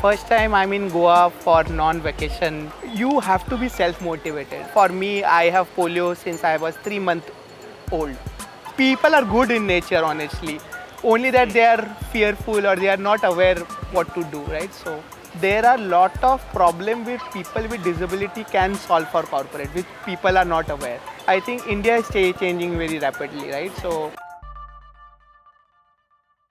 First time I'm in Goa for non-vacation, you have to be self-motivated. For me, I have polio since I was 3 months old. People are good in nature, honestly. Only that they are fearful or they are not aware what to do, right? So there are lot of problem with people with disability can solve for corporate, which people are not aware. I think India is changing very rapidly, right? So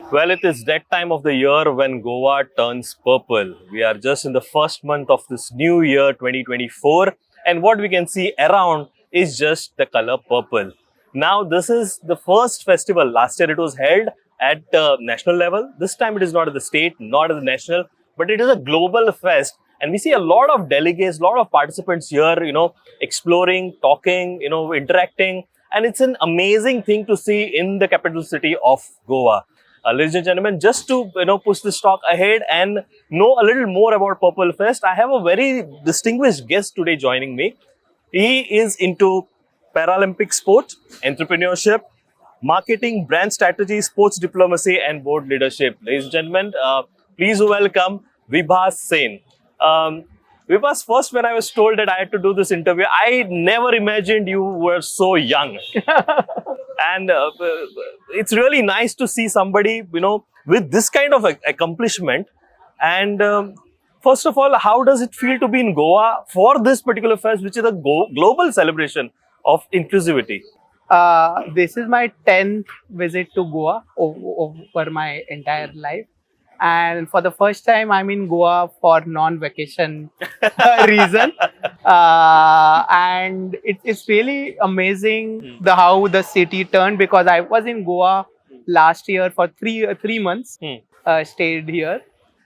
Well, it is that time of the year when Goa turns purple. We are just in the first month of this new year 2024, and what we can see around is just the color purple. Now, this is the first festival. Last year it was held at national level. This time it is not at the state, not at the national, but it is a global fest. And we see a lot of delegates, a lot of participants here, exploring, talking, interacting. And it's an amazing thing to see in the capital city of Goa. Ladies and gentlemen, just to push this talk ahead and know a little more about Purple Fest, I have a very distinguished guest today joining me. He is into Paralympic sport, entrepreneurship, marketing, brand strategy, sports diplomacy, and board leadership. Ladies and gentlemen, please welcome Vibhas Sen. Vibhas, first when I was told that I had to do this interview, I never imagined you were so young. And it's really nice to see somebody, with this kind of accomplishment. And first of all, how does it feel to be in Goa for this particular fest, which is a global celebration of inclusivity? this is my 10th visit to Goa over my entire life. And for the first time, I'm in Goa for non-vacation reason. And it's really amazing how the city turned, because I was in Goa last year for three months, stayed here.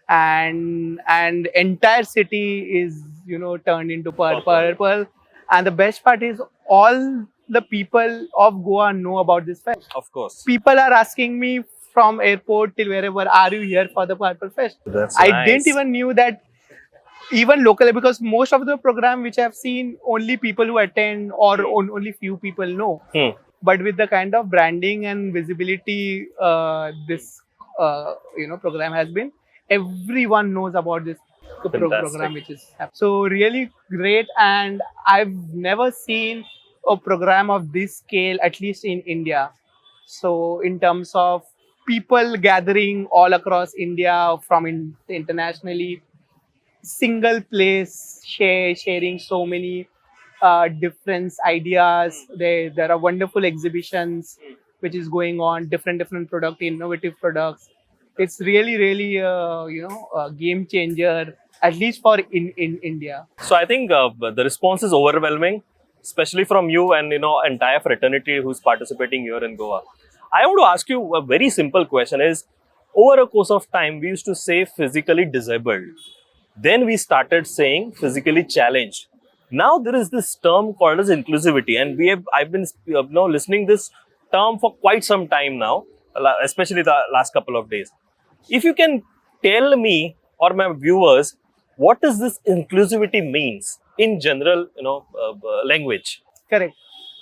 And entire city is turned into purple. And the best part is all the people of Goa know about this fest. Of course. People are asking me from airport till wherever, are you here for the Purple Fest? That's I nice. didn't even knew that even locally, because most of the program which I've seen, only people who attend or only few people know. But with the kind of branding and visibility this program has been, everyone knows about this program which is happening. So really great, and I've never seen a program of this scale, at least in India. So in terms of people gathering all across India from internationally, single place, sharing so many different ideas. There are wonderful exhibitions which is going on, different product, innovative products. It's really a game changer, at least for in India. So I think the response is overwhelming, especially from you and entire fraternity who's participating here in Goa. I want to ask you a very simple question: is over a course of time we used to say physically disabled, then we started saying physically challenged. Now there is this term called as inclusivity, and I've been listening this term for quite some time now, especially the last couple of days. If you can tell me or my viewers, what does this inclusivity means in general, language? Correct.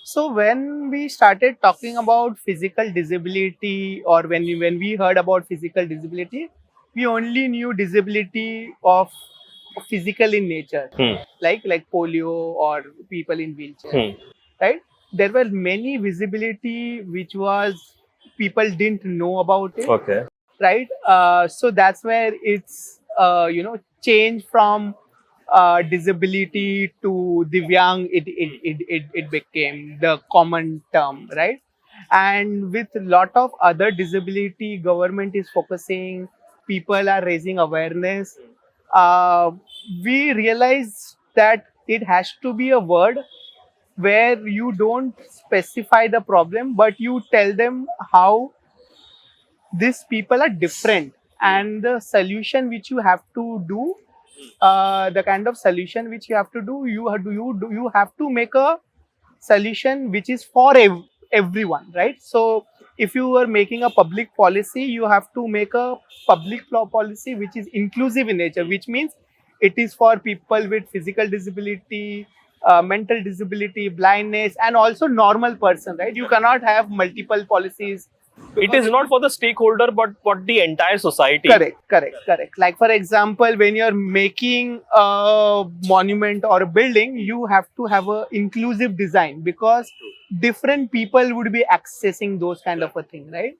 So when we started talking about physical disability, or when we heard about physical disability, we only knew disability of physical in nature, like polio or people in wheelchair, right? There were many visibility which was people didn't know about it. Okay. Right? So that's where it's changed from disability to Divyang. It became the common term, right? And with a lot of other disability, government is focusing. People are raising awareness. We realize that it has to be a word where you don't specify the problem, but you tell them how these people are different, and the solution which you have to do, the kind of solution which you have to do, you have to make a solution which is for everyone, right? So if you are making a public policy, you have to make a public policy which is inclusive in nature, which means it is for people with physical disability, mental disability, blindness, and also normal person, right? You cannot have multiple policies It is not for the stakeholder, but for the entire society. Correct. Like for example, when you're making a monument or a building, you have to have a inclusive design because different people would be accessing those kind of a thing, right?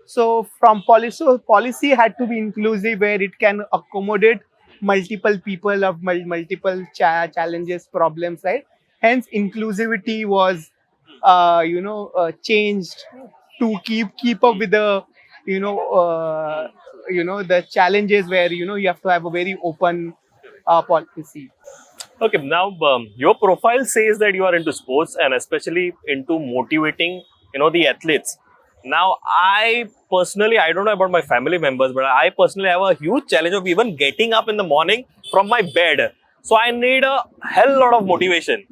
So from policy, policy had to be inclusive where it can accommodate multiple people of multiple challenges, problems, right? Hence, inclusivity was, changed to keep up with the, you know, the challenges where you have to have a very open policy. Okay, now your profile says that you are into sports and especially into motivating, the athletes. Now, I don't know about my family members, but I personally have a huge challenge of even getting up in the morning from my bed. So I need a hell lot of motivation.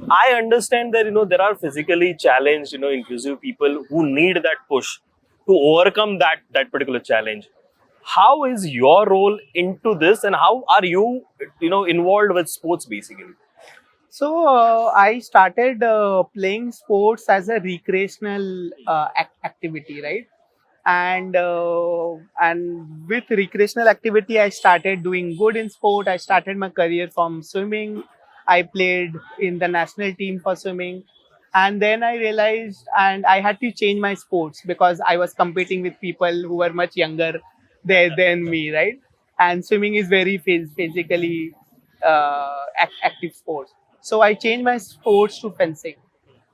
I understand that there are physically challenged, inclusive people who need that push to overcome that particular challenge. How is your role into this, and how are you, involved with sports basically? So I started playing sports as a recreational activity, right? And with recreational activity, I started doing good in sport. I started my career from swimming. I played in the national team for swimming, and then I realized, and I had to change my sports because I was competing with people who were much younger there than me, right? And swimming is very physically active sports. So I changed my sports to fencing,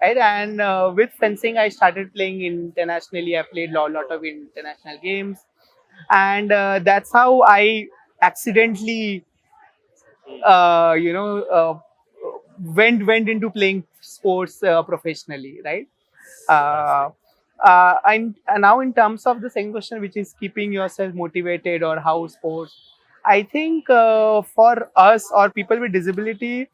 right? And with fencing, I started playing internationally. I played lot of international games, and that's how I accidentally, uh, you know, uh, went into playing sports professionally, right? Uh, and now in terms of the second question, which is keeping yourself motivated or how sports, I think for us or people with disability,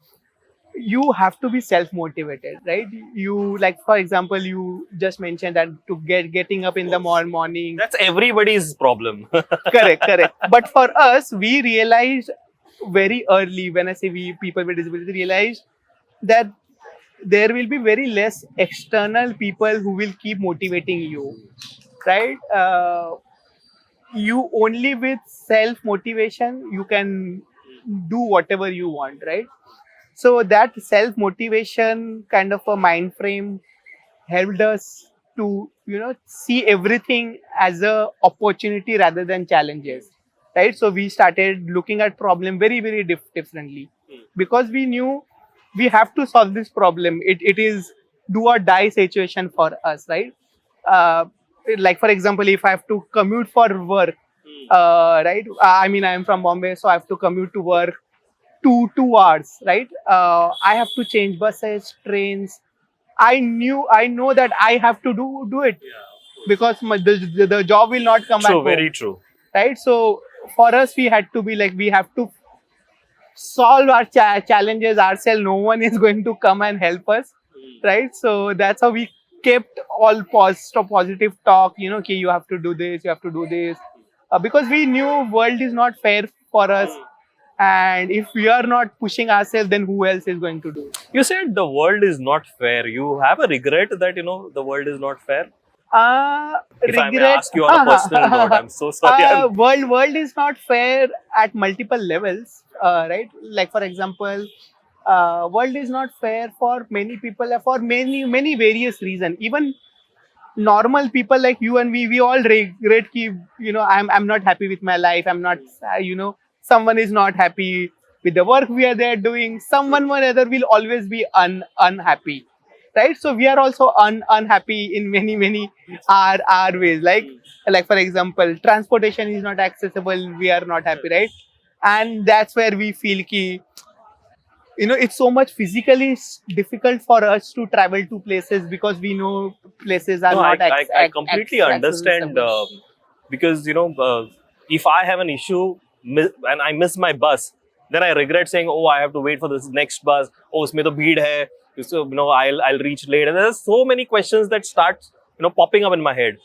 you have to be self motivated, right? You, like for example, you just mentioned that to getting up in the morning. That's everybody's problem. Correct. But for us, we realized very early, when I say we, people with disability realized that there will be very less external people who will keep motivating you, right? You only with self motivation you can do whatever you want, right? So that self motivation kind of a mind frame helped us to see everything as a opportunity rather than challenges, right? So we started looking at problem very differently because we knew we have to solve this problem. It is do or die situation for us, right? uh, like for example, if I have to commute for work, right, I mean, I am from Bombay, so I have to commute to work 2 hours, right? I have to change buses, trains. I know that I have to do it because the job will not come back True, home, very true. right? So for us, we had to be like, we have to solve our challenges ourselves. No one is going to come and help us, right? So that's how we kept all positive talk. Okay, you have to do this, you have to do this, because we knew world is not fair for us, and if we are not pushing ourselves, then who else is going to do it? You said the world is not fair. You have a regret that the world is not fair. If I may Regret. ask you on a personal note, I'm so sorry. World is not fair at multiple levels, right? Like for example, world is not fair for many people, for many various reasons. Even normal people like you and me, we all regret ki, I'm not happy with my life. I'm not, someone is not happy with the work we are there doing. Someone or other will always be unhappy, right? So we are also unhappy in many our ways. Like for example, transportation is not accessible. We are not happy, right? And that's where we feel ki, it's so much physically difficult for us to travel to places because we know places are No, not I completely understand accessible. because if I have an issue and I miss my bus, then I regret saying, "Oh, I have to wait for this next bus. Oh, इसमें तो भीड़ है." So I'll reach late, and there's so many questions that start popping up in my head.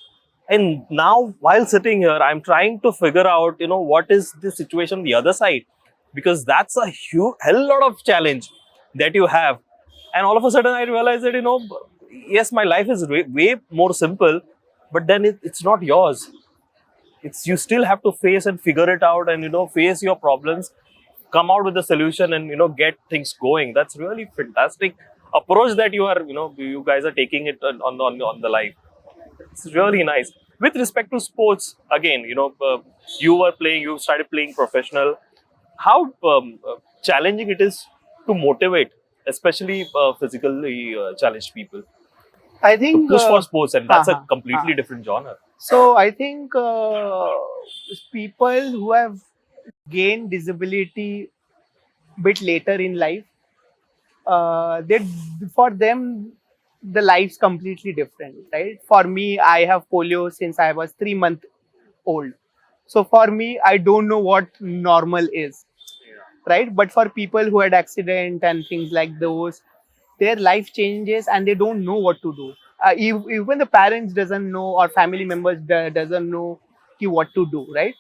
And now, while sitting here, I'm trying to figure out what is the situation on the other side, because that's a hell lot of challenge that you have. And all of a sudden I realized that yes, my life is way more simple, but then it's not yours. It's you still have to face and figure it out, and face your problems, come out with a solution, and get things going. That's really fantastic approach that you guys are taking it on the life. It's really nice. With respect to sports, again, you started playing professional. How challenging it is to motivate, especially physically challenged people, I to think, push for sports, and that's a uh, completely different genre. so I think people who have gained disability bit later in life, they for them the life's completely different, right? For me, I have polio since I was 3 month old. So for me, I don't know what normal is, right? But for people who had accident and things like those, their life changes and they don't know what to do. Even the parents doesn't know or family members doesn't know what to do, right?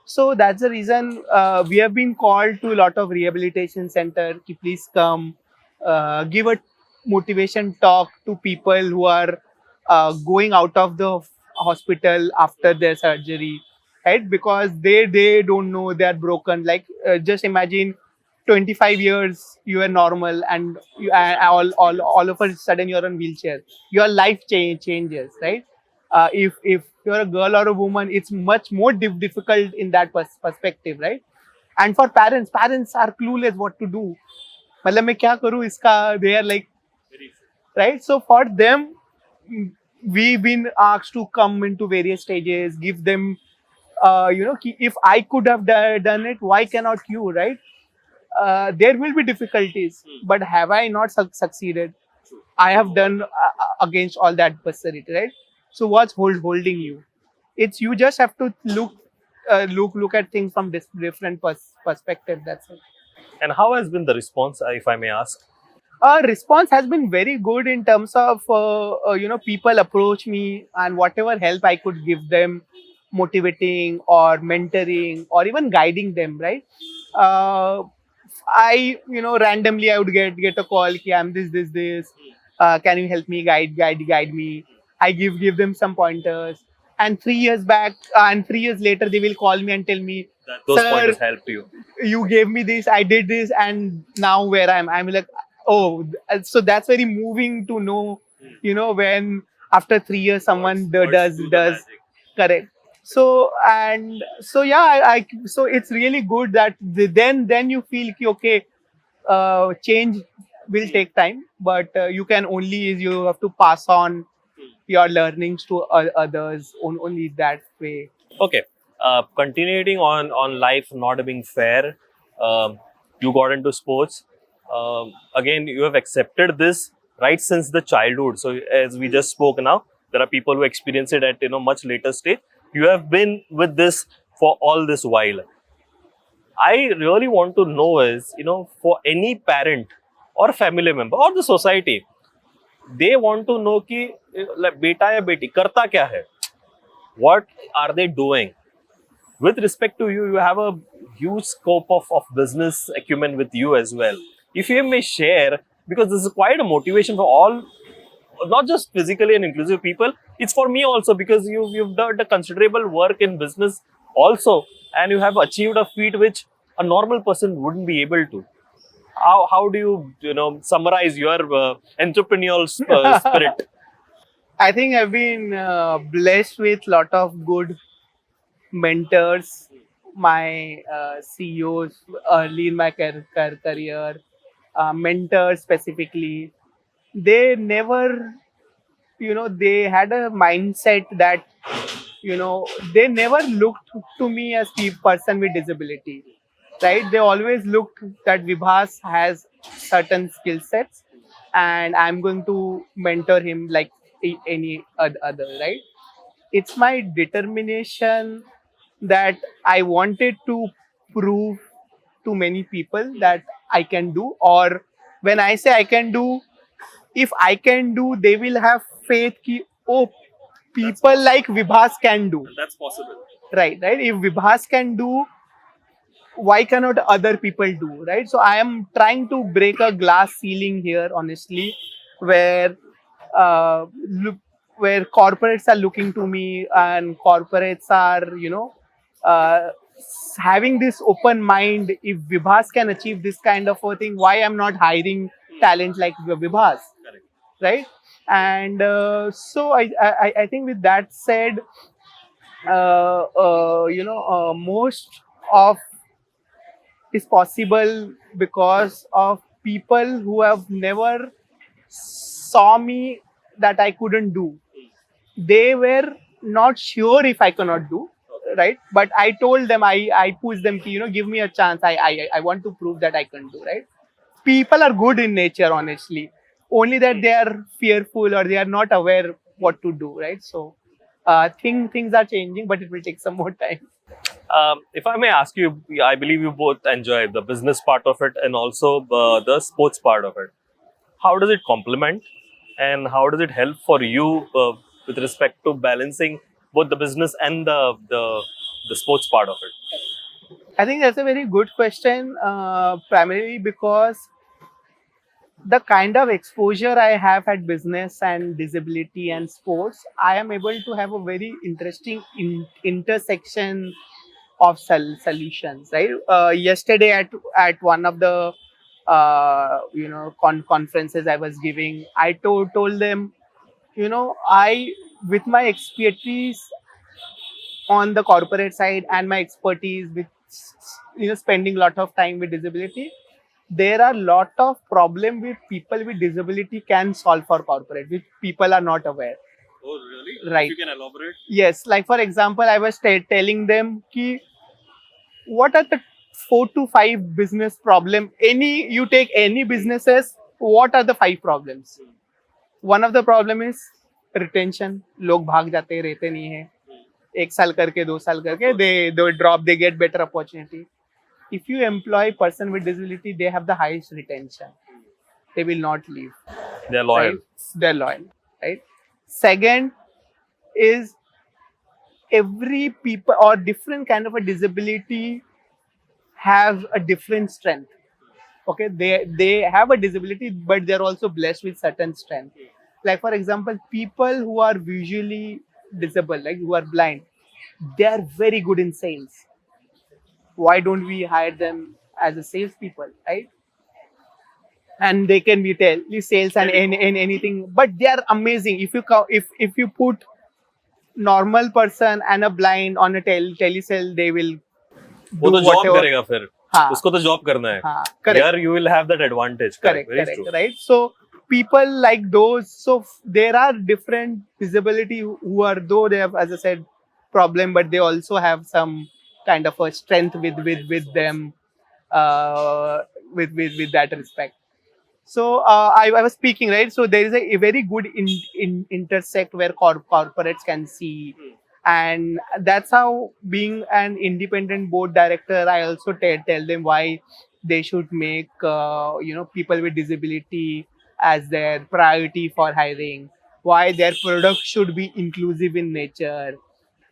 So that's the reason we have been called to a lot of rehabilitation center. Ki please come, give a motivation talk to people who are going out of the hospital after their surgery, right? Because they don't know they are broken. Like just imagine 25 years you are normal and all of a sudden you're on wheelchair. Your life changes, right? If you're a girl or a woman, it's much more difficult in that perspective, right? And for parents are clueless what to do. मतलब मैं क्या करूँ इसका, they are like, right? So for them, we've been asked to come into various stages, give them, if I could have done it, why cannot you, right? There will be difficulties, but have I not succeeded? I have done against all that adversity, right? So what's holding you? It's you just have to look at things from this different perspective. That's it. And how has been the response, if I may ask? Response has been very good in terms of people approach me and whatever help I could give them, motivating or mentoring or even guiding them, right? uh, I, randomly I would get a call ki I'm this, can you help me, guide me. I give them some pointers, and 3 years back and 3 years later they will call me and tell me, Those sir, pointers helped you. you gave me this, I did this, and now where I'm like, oh, so that's very moving to know, when after 3 years someone does correct. So and so yeah, so it's really good that then you feel ki, okay, change will take time, but you can only you have to pass on your learnings to others only that way. Okay. Continuing on life not being fair, you got into sports. Again, you have accepted this right since the childhood. So as we just spoke now, there are people who experience it at much later stage. You have been with this for all this while. I really want to know is, for any parent or family member or the society, they want to know कि like बेटा या बेटी करता क्या है? What are they doing? With respect to you, you have a huge scope of business acumen with you as well. If you may share, because this is quite a motivation for all, not just physically and inclusive people, it's for me also because you've done a considerable work in business also, and you have achieved a feat which a normal person wouldn't be able to. How do summarize your entrepreneurial spirit? I think I've been blessed with lot of good mentors, my CEOs early in my career, mentors specifically. They never, they had a mindset that, they never looked to me as a person with disability, right? They always looked that Vibhas has certain skill sets and I'm going to mentor him like any other, right? It's my determination that I wanted to prove to many people that I can do, or when I say I can do, if I can do, they will have faith ki, oh, people like Vibhas can do. That's possible. Right. If Vibhas can do, why cannot other people do, right? So I am trying to break a glass ceiling here, honestly, where uh, look, where corporates are looking to me, and corporates are, uh, having this open mind. If Vibhas can achieve this kind of a thing, why I'm not hiring talent like Vibhas, right? And so I think with that said, most of is possible because of people who have never saw me that I couldn't do. They were not sure if I cannot do, right? But I told them, I pushed them, give me a chance. I want to prove that I can do, right? People are good in nature, honestly. Only that they are fearful or they are not aware what to do, right? So things are changing, but it will take some more time. If I may ask you, I believe you both enjoy the business part of it and also the sports part of it. How does it complement, and how does it help for you with respect to balancing both the business and the sports part of it? I think that's a very good question, primarily because the kind of exposure I have at business and disability and sports, I am able to have a very interesting intersection of solutions. Right. Yesterday at one of the conferences I was giving, I told them, I, with my expertise on the corporate side and my expertise with spending a lot of time with disability, there are lot of problem with people with disability can solve for corporate, which people are not aware. Oh, really? Right. If you can elaborate. Yes, like for example, I was telling them ki, what are the 4 to 5 business problem, any you take any businesses, what are the 5 problems? One of the problem is retention. लोग भाग जाते हैं, रहते नहीं है, 1 साल करके 2 साल करके, they drop, they get better opportunity. If you employ person with disability, they have the highest retention. They will not leave. They're loyal. Right? They're loyal. Right. Second is, every people or different kind of a disability have a different strength. Okay, they have a disability, but they're also blessed with certain strength. Like for example, people who are visually disabled, like who are blind, they are very good in sales. Why don't we hire them as a salespeople, right? And they can be sales and anything, but they are amazing. If you if you put normal person and a blind on a telesale, they will वो do तो job whatever. करेगा फिर, हाँ, उसको तो job करना है. हाँ, correct. Here you will have that advantage. Correct, Very correct, true. right? So people like those. So there are different disability who are, though they have, as I said, problem, but they also have some kind of a strength with them, with that respect. So I was speaking, right? So there is a very good intersect where corporates can see, and that's how, being an independent board director, I also tell them why they should make people with disability as their priority for hiring, why their product should be inclusive in nature,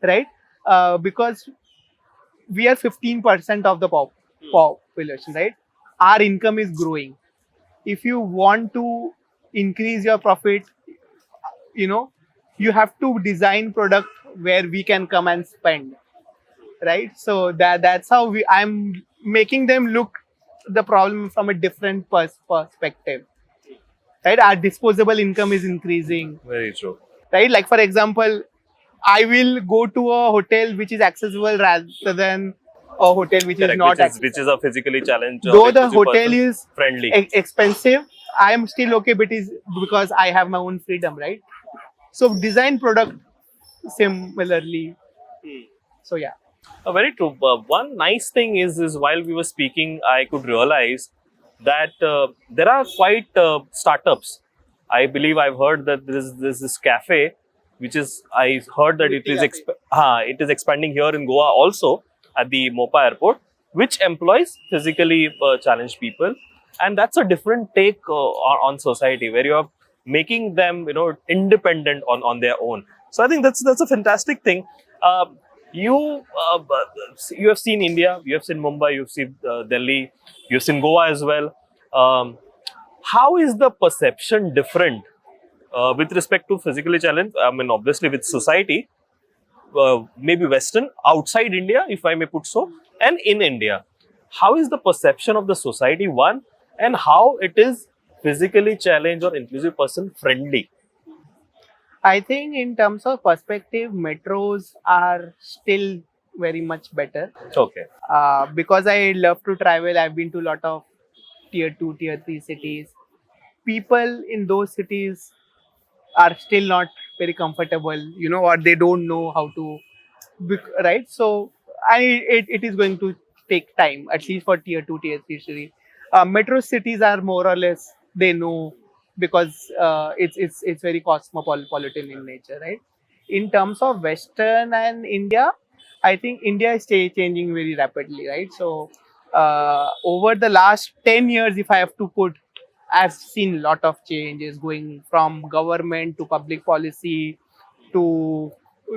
right? Because we are 15% of the population, right? Our income is growing. If you want to increase your profit, you have to design product where we can come and spend, right? So that's how I'm making them look the problem from a different perspective, right? Our disposable income is increasing. Very true. Right? Like for example, I will go to a hotel which is accessible rather than a hotel which Correct, is not accessible. which is a physically challenged. Though the hotel is friendly, expensive, I am still okay, but it is because I have my own freedom, right? So design product similarly. So yeah. Very true. One nice thing is while we were speaking, I could realize that there are quite startups. I believe I've heard that there's this cafe, which is, I heard that it is expanding here in Goa also at the Mopa airport, which employs physically challenged people, and that's a different take on society where you are making them independent on their own. So I think that's a fantastic thing. You you have seen India, you have seen Mumbai, you've seen Delhi, you've seen Goa as well. How is the perception different with respect to physically challenged, I mean, obviously with society, maybe Western, outside India, if I may put so, and in India. How is the perception of the society, one, and how it is physically challenged or inclusive person friendly? I think in terms of perspective, metros are still very much better. Okay. Because I love to travel, I've been to a lot of tier 2, tier 3 cities. People in those cities are still not very comfortable, or they don't know how to, right? So, it is going to take time, at least for tier 2, tier 3 cities. Metro cities are more or less, they know, because it's very cosmopolitan in nature, right? In terms of Western and India, I think India is changing very rapidly, right? So, over the last 10 years, if I have to put, I've seen a lot of changes going from government to public policy to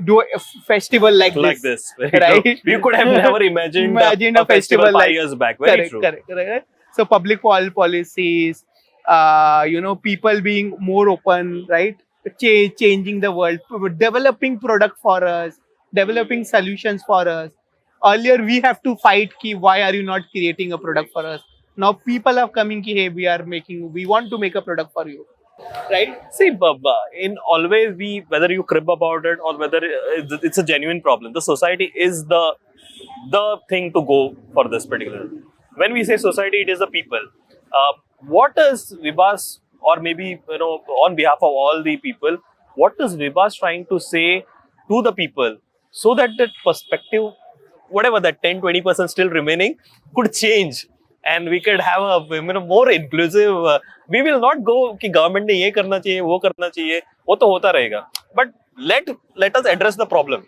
do a festival like Like this, this, very true. right? You could have never imagined Imagine a a festival festival 5 years back. Very correct, true. correct, correct. So public policies, people being more open, right? Changing the world, developing product for us, developing solutions for us. Earlier we have to fight ki why are you not creating a product for us? Now people are coming ki hey, we want to make a product for you, right? See, in always we, whether you crib about it or whether it's a genuine problem, the society is the thing to go for this particular. When we say society, it is the people. What is Vibhas, or maybe on behalf of all the people, what is Vibhas trying to say to the people so that that perspective, whatever that 10-20% still remaining, could change and we could have a more inclusive. We will not go कि government ने ये करना चाहिए, वो करना चाहिए, वो तो होता रहेगा. But let us address the problem,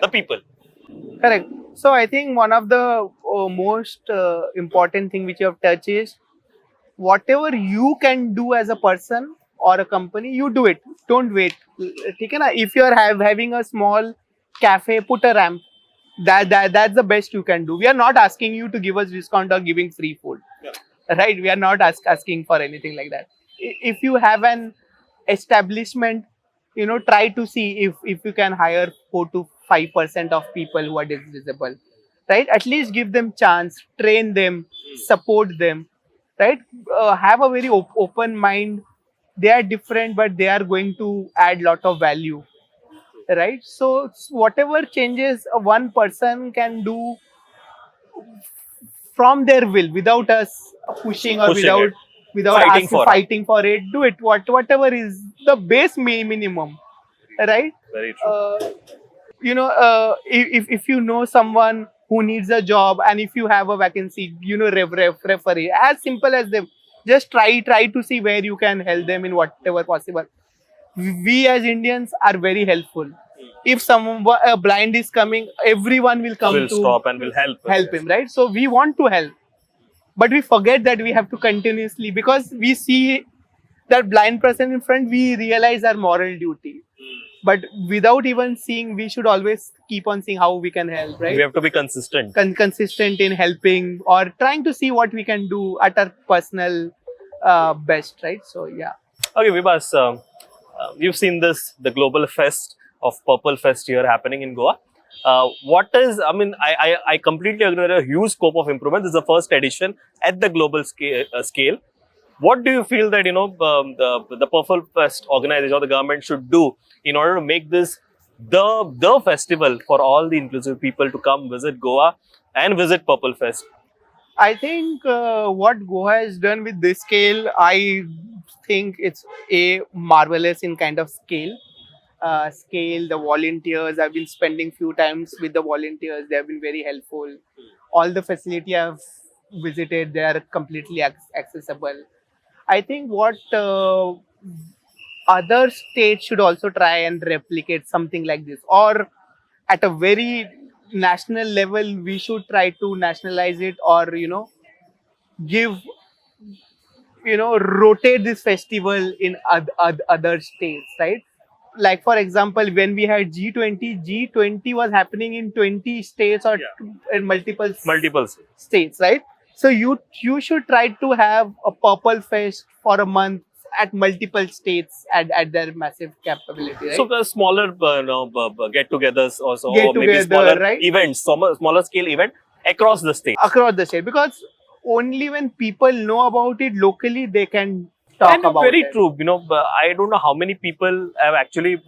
the people. Correct. So I think one of the most important thing which you have touched is whatever you can do as a person or a company, you do it. Don't wait. ठीक है ना? If you are having a small cafe, put a ramp. That's the best you can do. We are not asking you to give us discount or giving free food, right? We are not asking for anything like that. If you have an establishment, try to see if you can hire 4 to 5% of people who are disabled, right? At least give them chance, train them, support them, right? Have a very open mind. They are different, but they are going to add lot of value, right? So whatever changes one person can do from their will, without us pushing or Pushing it, without fighting us for it. fighting for it, do it. Whatever is the base minimum, right? Very true. If you know someone who needs a job, and if you have a vacancy, refer it. As simple as them. Just try to see where you can help them in whatever possible. We as Indians are very helpful. If someone a blind is coming, everyone will come Will to stop and will help. him, right? So we want to help, but we forget that we have to continuously, because we see that blind person in front, we realize our moral duty. But without even seeing, we should always keep on seeing how we can help, right? We have to be consistent. Consistent in helping or trying to see what we can do at our personal best, right? So yeah. Okay, Vibhas, you've seen the global fest of Purple Fest here happening in Goa. What is, I completely agree, there is a huge scope of improvement. This is the first edition at the global scale. What do you feel that, the Purple Fest organization or the government should do in order to make this the festival for all the inclusive people to come visit Goa and visit Purple Fest? I think what Goa has done with this scale, I think it's a marvelous in kind of scale. The volunteers, I've been spending few times with the volunteers. They have been very helpful. All the facility I've visited, they are completely accessible. I think what other states should also try and replicate something like this, or at a very national level, we should try to nationalize it, or give rotate this festival in other states, right? Like for example, when we had G20 was happening in 20 states or in multiple states, right? So you should try to have a Purple Fest for a month at multiple states at their massive capability, right? So the smaller get-togethers also, Get or maybe together, smaller right? events, smaller scale event across the state. Across the state, because only when people know about it locally, they can talk And about very it. true. I don't know how many people have actually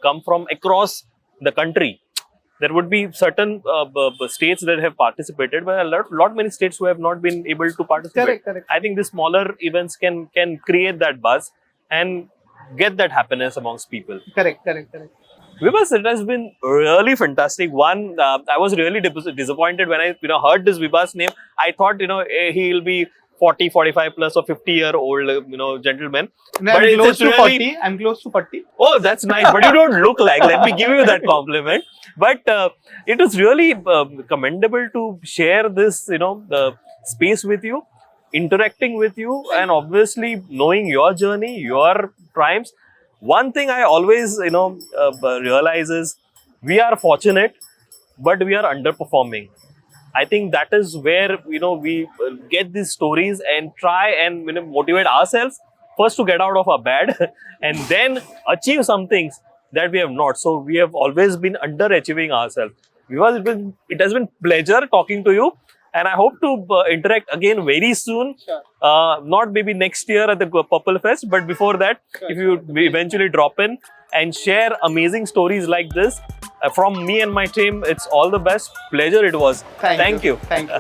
come from across the country. There would be certain states that have participated, but a lot many states who have not been able to participate. Correct, correct. I think these smaller events can create that buzz and get that happiness amongst people. Correct, correct, correct. Vibhas, it has been really fantastic. One, I was really disappointed when I heard this Vibhas name. I thought he'll be 40, 45 plus or 50-year-old gentleman. No, But I'm it's close to really- 40. I'm close to 40. Oh, that's nice. But you don't look like. Let me give you that compliment. But it was really commendable to share this, space with you, interacting with you, and obviously knowing your journey, your triumphs. One thing I always, realize is we are fortunate, but we are underperforming. I think that is where we get these stories and try and motivate ourselves first to get out of our bed and then achieve some things that we have not. So we have always been underachieving ourselves. Because it has been pleasure talking to you, and I hope to interact again very soon. Sure. Not maybe next year at the Purple Fest, but before that, if you eventually drop in and share amazing stories like this from me and my team, it's all the best. Pleasure it was. Thank you. you. Thank you.